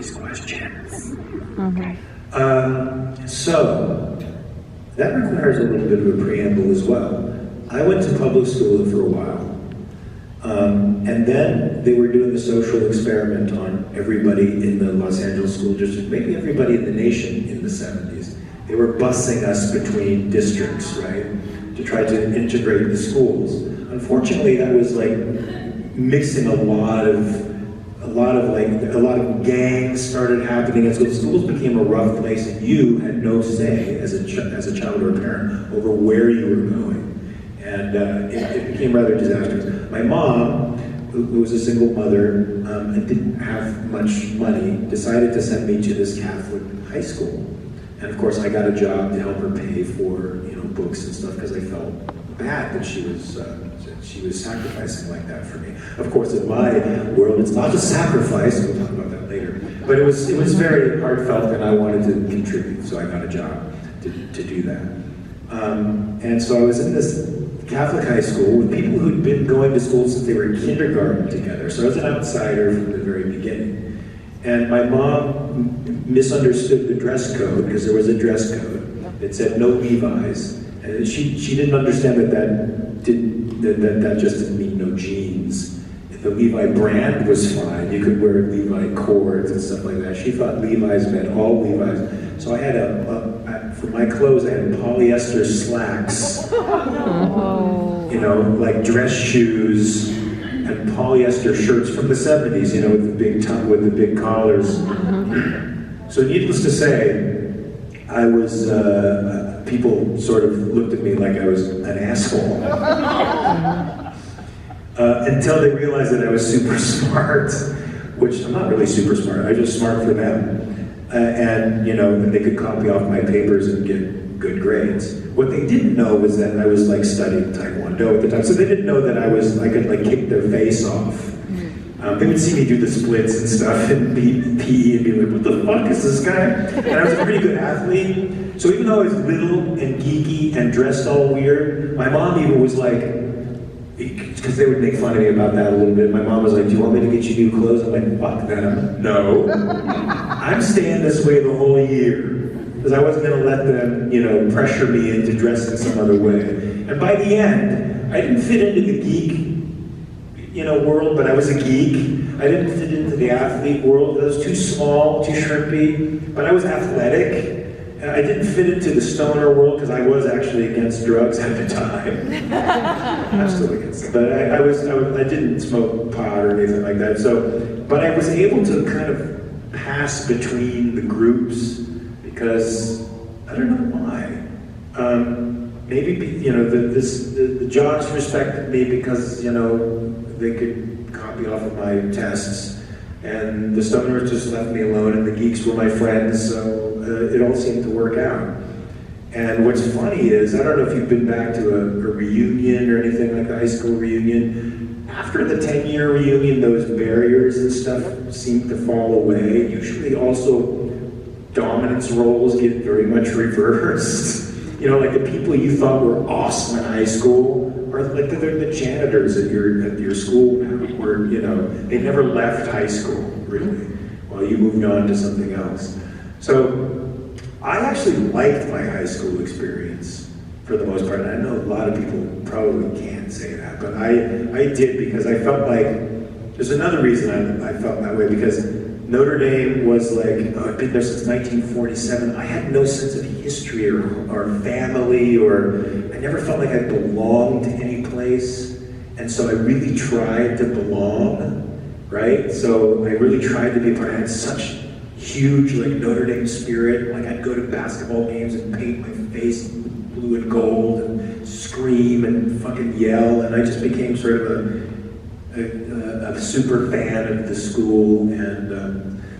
these questions. Mm-hmm. So, that requires a little bit of a preamble as well. I went to public school for a while, and then they were doing a social experiment on everybody in the Los Angeles school district, maybe everybody in the nation in the 70s. They were busing us between districts, right, to try to integrate the schools. Unfortunately, that was like mixing a lot of gangs started happening, and so the schools became a rough place, and you had no say as a child or a parent over where you were going, and it became rather disastrous. My mom, who was a single mother and didn't have much money, decided to send me to this Catholic high school, and of course I got a job to help her pay for books and stuff because I felt bad that she was sacrificing like that for me. Of course, in my world, it's not a sacrifice. We'll talk about that later. But it was very heartfelt, and I wanted to contribute, so I got a job to do that. And so I was in this Catholic high school with people who'd been going to school since they were in kindergarten together. So I was an outsider from the very beginning. And my mom misunderstood the dress code because there was a dress code. It said no Levi's. And she didn't understand that just didn't mean no jeans. The Levi brand was fine. You could wear Levi cords and stuff like that. She thought Levi's meant all Levi's. So I had for my clothes, I had polyester slacks, like dress shoes and polyester shirts from the 70s, with the big with the big collars. So needless to say, I was, people sort of looked at me like I was an asshole. Until they realized that I was super smart, which I'm not really super smart, I'm just smart for them. And they could copy off my papers and get good grades. What they didn't know was that I was like studying Taekwondo at the time, so they didn't know that I could like kick their face off. They would see me do the splits and stuff in PE and be like, what the fuck is this guy? And I was a pretty good athlete. So even though I was little and geeky and dressed all weird, my mom even was like, because they would make fun of me about that a little bit. My mom was like, do you want me to get you new clothes? I'm like, fuck them. No. I'm staying this way the whole year. Because I wasn't going to let them, pressure me into dressing some other way. And by the end, I didn't fit into the geek world, but I was a geek. I didn't fit into the athlete world. I was too small, too shrimpy, but I was athletic. I didn't fit into the stoner world because I was actually against drugs at the time. I'm still against it, but I didn't smoke pot or anything like that. So, but I was able to kind of pass between the groups because I don't know why. Maybe the jocks respected me because they could copy off of my tests, and the stoners just left me alone, and the geeks were my friends. So it all seemed to work out. And what's funny is, I don't know if you've been back to a reunion or anything like a high school reunion. After the 10-year reunion, those barriers and stuff seem to fall away. Usually also dominance roles get very much reversed. Like the people you thought were awesome in high school are like they're the janitors at your school now, where they never left high school really, while you moved on to something else. So I actually liked my high school experience for the most part. And I know a lot of people probably can't say that, but I did because I felt like there's another reason I felt that way, because Notre Dame was like, I've been there since 1947. I had no sense of history or family, or I never felt like I belonged to any place. And so I really tried to belong, right? So I really tried to be a part. I had such huge like Notre Dame spirit. Like I'd go to basketball games and paint my face blue and gold and scream and fucking yell. And I just became sort of a super fan of the school, and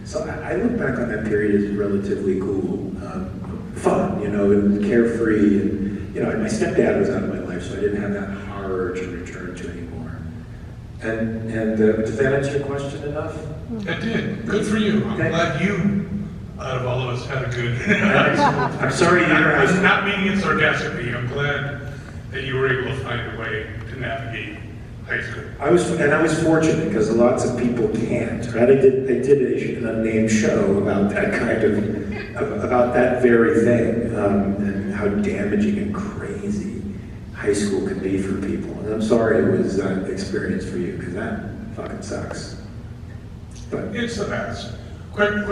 so I look back on that period as relatively cool, fun, and carefree, and my stepdad was out of my life, so I didn't have that horror to return to anymore. And does that answer your question enough? It did. Good for you. I'm glad you, out of all of us, had a good. I'm sorry I'm not meaning it sarcastically. I'm glad that you were able to find a way to navigate high school. I was fortunate because lots of people can't. Right? I did an unnamed show about that kind of about that very thing and how damaging and crazy high school can be for people. And I'm sorry it was that experience for you because that fucking sucks. But It's the best. Quick